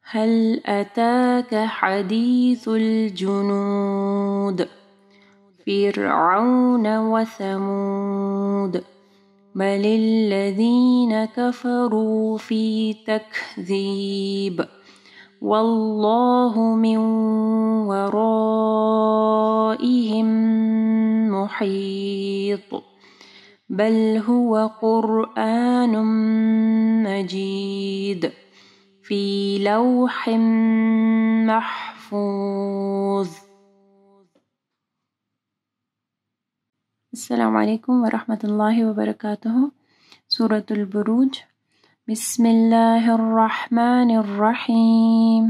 هل أتاك حديث الجنود فرعون وثمود بل الذين كفروا في تكذيب والله من ورائهم محيط بل هو قرآن مجيد في لوح محفوظ. السلام علیکم ورحمۃ اللہ وبرکاتہ. سورة البروج. بسم اللہ الرحمن الرحیم.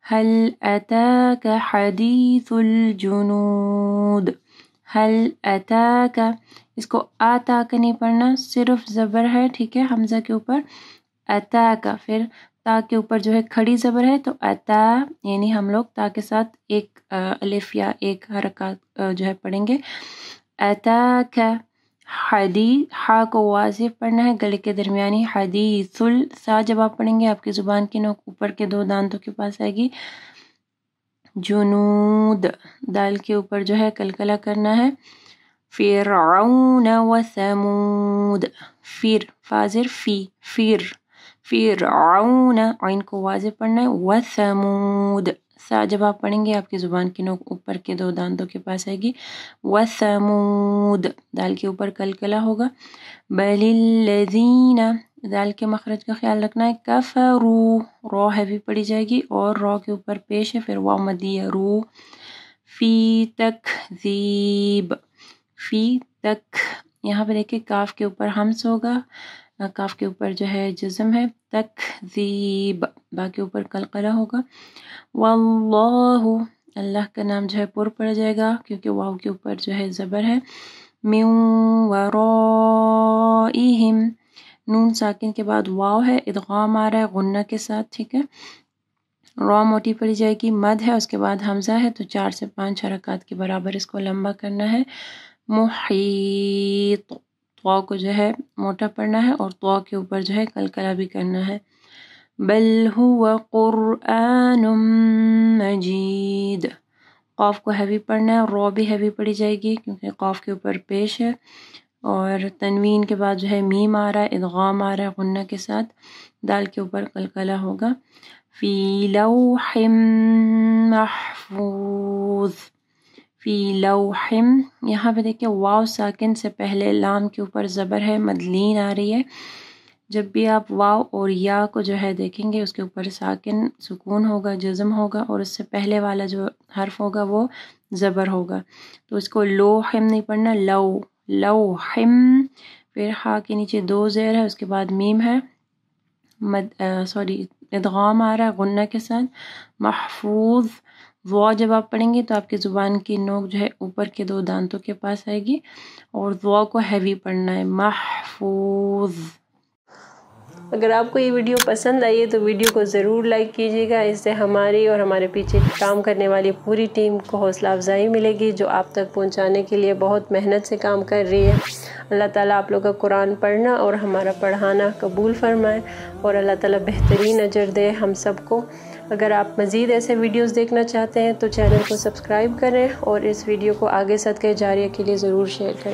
هل أتاك حدیث الجنود. هل أتاك، اس کو آتا کا نہیں پڑھنا، صرف زبر ہے، ٹھیک ہے، حمزہ کے اوپر. اتا کا، پھر تا کے اوپر جو ہے کھڑی زبر ہے، تو اتا یعنی ہم لوگ تا کے ساتھ ایک الف یا ایک حرکات جو ہے پڑھیں گے. اتا کا حدیث، ہا کو واضح پڑھنا ہے، گلے کے درمیانی. حدیث سا جب آپ پڑھیں گے آپ کی زبان کی نوک اوپر کے دو دانتوں کے پاس آئے گی. جنود، دال کے اوپر جو ہے کلکلا کرنا ہے. فرعون و ثمود، فیر فازر فی، فرعون، عین کو واضح پڑھنا ہے. و ثمود، سا جب آپ پڑھیں گے آپ کی زبان کی نوک اوپر کے دو دانتوں کے پاس آئے گی. و ثمود، دال کے اوپر کلکلا ہوگا. بل الذین، دال کے مخرج کا خیال رکھنا ہے. کفرو، رو ہیوی پڑی جائے گی اور رو کے اوپر پیش ہے، پھر واو مدیہ رو. فی تکذیب، فی تک، یہاں پہ دیکھیں کاف کے اوپر حمز ہوگا، کاف کے اوپر جو ہے جزم ہے. تکذیب، با کے اوپر قلقلہ ہوگا. واللہ، اللہ کا نام جو ہے پر پڑ جائے گا کیونکہ واو کے اوپر جو ہے زبر ہے. من ورائہم، نون ساکن کے بعد واو ہے، ادغام آ رہا ہے غنہ کے ساتھ، ٹھیک ہے. را موٹی پڑی جائے گی، مد ہے، اس کے بعد حمزہ ہے، تو 4 سے 5 حرکات کے برابر اس کو لمبا کرنا ہے. محیط، طوا کو جو ہے موٹا پڑھنا ہے اور طوا کے اوپر جو ہے کلکلا بھی کرنا ہے. بل هو قرآن مجید، قاف کو ہیوی پڑھنا ہے اور رو بھی ہیوی پڑھی جائے گی کیونکہ قاف کے اوپر پیش ہے اور تنوین کے بعد جو ہے میم آ رہا ہے، ادغام آ رہا ہے غنہ کے ساتھ. دال کے اوپر قلقلہ ہوگا. فی لوح محفوظ، فی لوح، یہاں پہ دیکھیں واو ساکن سے پہلے لام کے اوپر زبر ہے، مدلین آ رہی ہے. جب بھی آپ واو اور یا کو جو ہے دیکھیں گے اس کے اوپر ساکن سکون ہوگا، جزم ہوگا، اور اس سے پہلے والا جو حرف ہوگا وہ زبر ہوگا. تو اس کو لوحم نہیں پڑھنا، لو، لوحم. پھر ہا کے نیچے 2 زیر ہے، اس کے بعد میم ہے، ادغام آ رہا ہے غنہ کے ساتھ. محفوظ، ضوا جب آپ پڑھیں گے تو آپ کی زبان کی نوک جو ہے اوپر کے 2 دانتوں کے پاس آئے گی اور ضوا کو ہیوی پڑھنا ہے. محفوظ. اگر آپ کو یہ ویڈیو پسند آئی ہے تو ویڈیو کو ضرور لائک کیجیے گا، اس سے ہماری اور ہمارے پیچھے کام کرنے والی پوری ٹیم کو حوصلہ افزائی ملے گی جو آپ تک پہنچانے کے لیے بہت محنت سے کام کر رہی ہے. اللہ تعالیٰ آپ لوگوں کا قرآن پڑھنا اور ہمارا پڑھانا قبول فرمائے اور اللہ تعالیٰ بہترین اجر دے ہم سب کو. اگر آپ مزید ایسے ویڈیوز دیکھنا چاہتے ہیں تو چینل کو سبسکرائب کریں اور اس ویڈیو کو آگے صدقہ جاریہ کے لیے ضرور شیئر کریں.